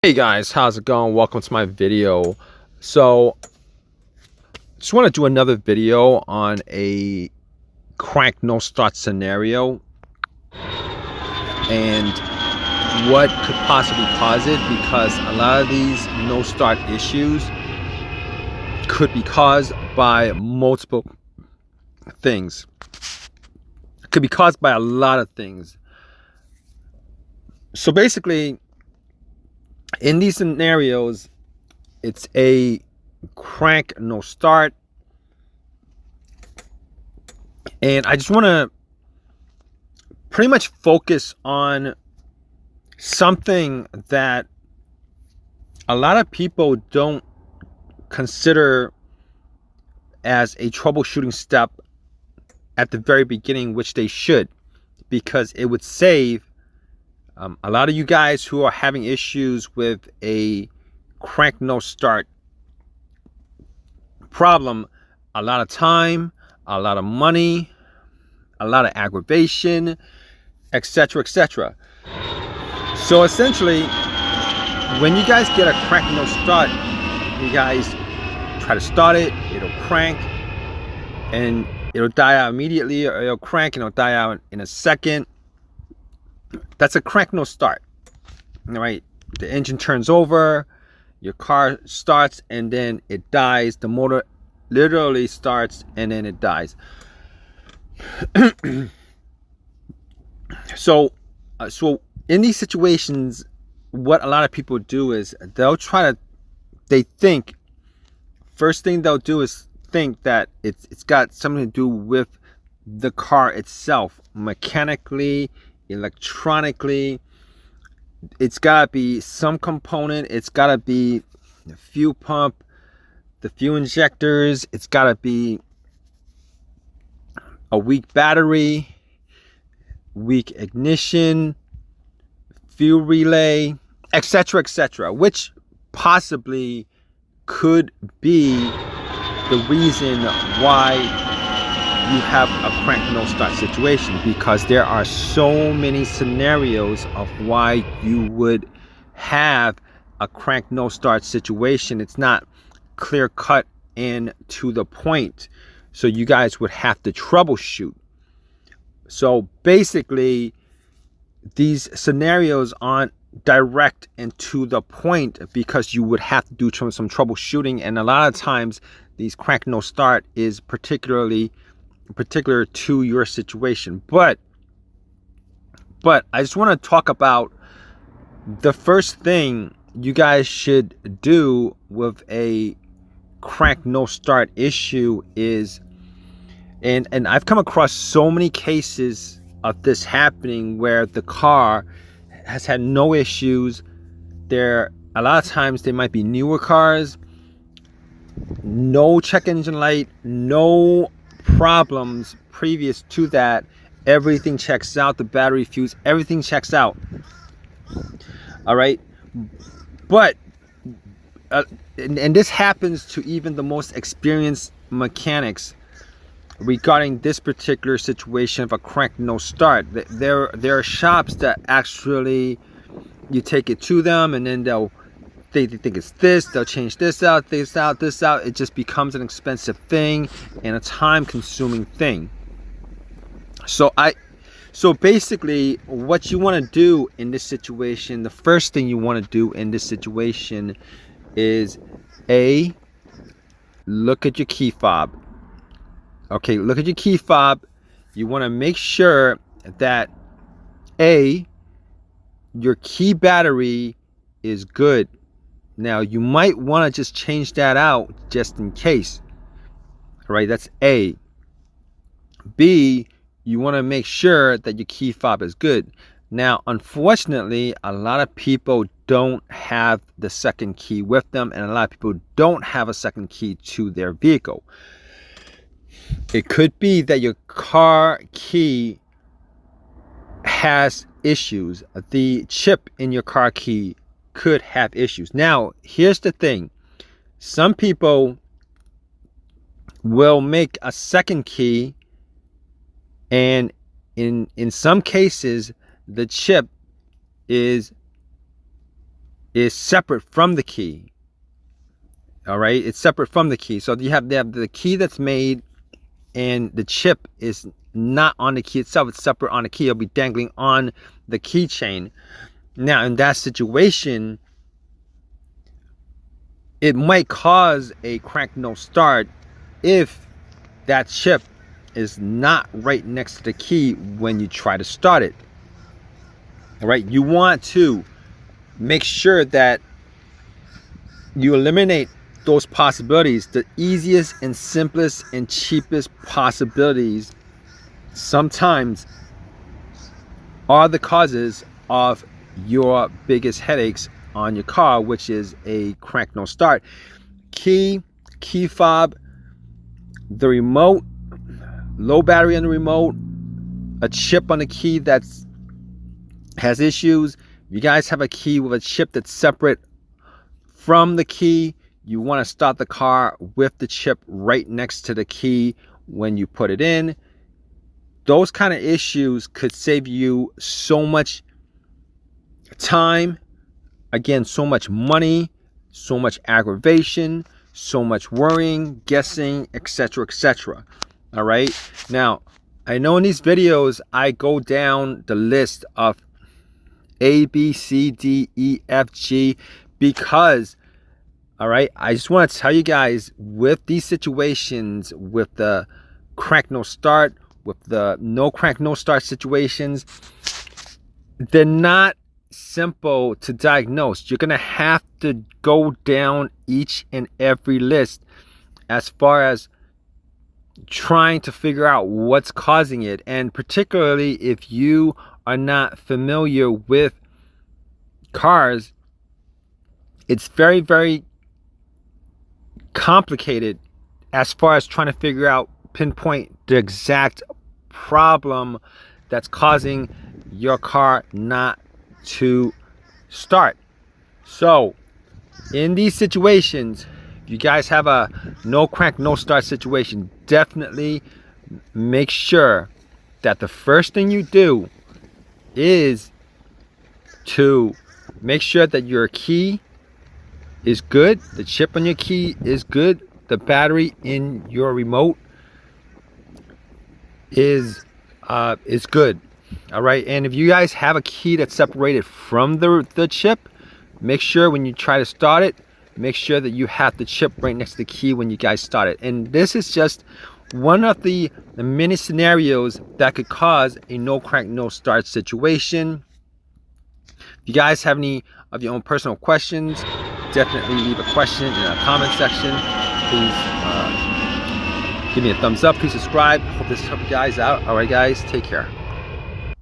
Hey guys, how's it going? Welcome to my video. So just want to do another video on a crank no start scenario and what could possibly cause it, because a lot of these no start issues could be caused by multiple things. It could be caused by a lot of things. So basically, in these scenarios, it's a crank no start, and I just want to pretty much focus on something that a lot of people don't consider as a troubleshooting step at the very beginning, which they should, because it would save a lot of you guys who are having issues with a crank no start problem a lot of time, a lot of money, a lot of aggravation, etc., etc. So essentially, when you guys get a crank no start, you guys try to start it, it'll crank and it'll die out immediately, or it'll crank and it'll die out in a second. That's a crank no start. All right, the engine turns over, your car starts, and then it dies. The motor literally starts and then it dies. So in these situations, what a lot of people do is they think, first thing they'll do is think that it's got something to do with the car itself, mechanically, electronically. It's gotta be some component. It's gotta be the fuel pump, the fuel injectors. It's gotta be a weak battery, weak ignition, fuel relay, etc., etc., which possibly could be the reason why you have a crank no start situation, because there are so many scenarios of why you would have a crank no start situation. It's not clear cut and to the point, so you guys would have to troubleshoot. So basically, these scenarios aren't direct and to the point, because you would have to do some troubleshooting, and a lot of times these crank no start is particular to your situation. But I just want to talk about the first thing you guys should do with a crank no start issue is, and I've come across so many cases of this happening where the car has had no issues. A lot of times they might be newer cars, no check engine light, no problems previous to that. Everything checks out, the battery, fuse, everything checks out. All right, but and this happens to even the most experienced mechanics regarding this particular situation of a crank no start. There are shops that actually, you take it to them and then they think it's this, they'll change this out. It just becomes an expensive thing and a time-consuming thing. So basically, what you want to do in this situation, the first thing you want to do in this situation is look at your key fob. Okay, look at your key fob. You want to make sure that your key battery is good. Now, you might want to just change that out just in case. All right, that's A. B, you want to make sure that your key fob is good. Now, unfortunately, a lot of people don't have the second key with them, and a lot of people don't have a second key to their vehicle. It could be that your car key has issues. The chip in your car key could have issues. Now, here's the thing. Some people will make a second key, and in some cases the chip is is separate from the key. All right, it's separate from the key. So they have the key that's made, and the chip is not on the key itself. It's separate on the key. It'll be dangling on the keychain. Now, in that situation, it might cause a crank no start if that chip is not right next to the key when you try to start it. All right, you want to make sure that you eliminate those possibilities. The easiest and simplest and cheapest possibilities sometimes are the causes of your biggest headaches on your car, which is a crank no start. Key fob, the remote, low battery on the remote, a chip on the key that has issues. You guys have a key with a chip that's separate from the key. You want to start the car with the chip right next to the key when you put it in. Those kind of issues could save you so much time, again, so much money, so much aggravation, so much worrying, guessing, etc., etc. All right, now I know in these videos I go down the list of A, B, C, D, E, F, G, because, all right, I just want to tell you guys, with these situations, with the crank no start, with the no crank no start situations, they're not simple to diagnose. You're gonna have to go down each and every list as far as trying to figure out what's causing it. And particularly if you are not familiar with cars, it's very, very complicated as far as trying to figure out, pinpoint the exact problem that's causing your car not to start. So in these situations, if you guys have a no crank no start situation, definitely make sure that the first thing you do is to make sure that your key is good, the chip on your key is good, the battery in your remote is good. All right, and if you guys have a key that's separated from the chip, make sure when you try to start it, make sure that you have the chip right next to the key when you guys start it. And this is just one of the many scenarios that could cause a no crank no start situation. If you guys have any of your own personal questions, definitely leave a question in the comment section. Please give me a thumbs up, please subscribe. Hope this helped you guys out. All right guys, take care.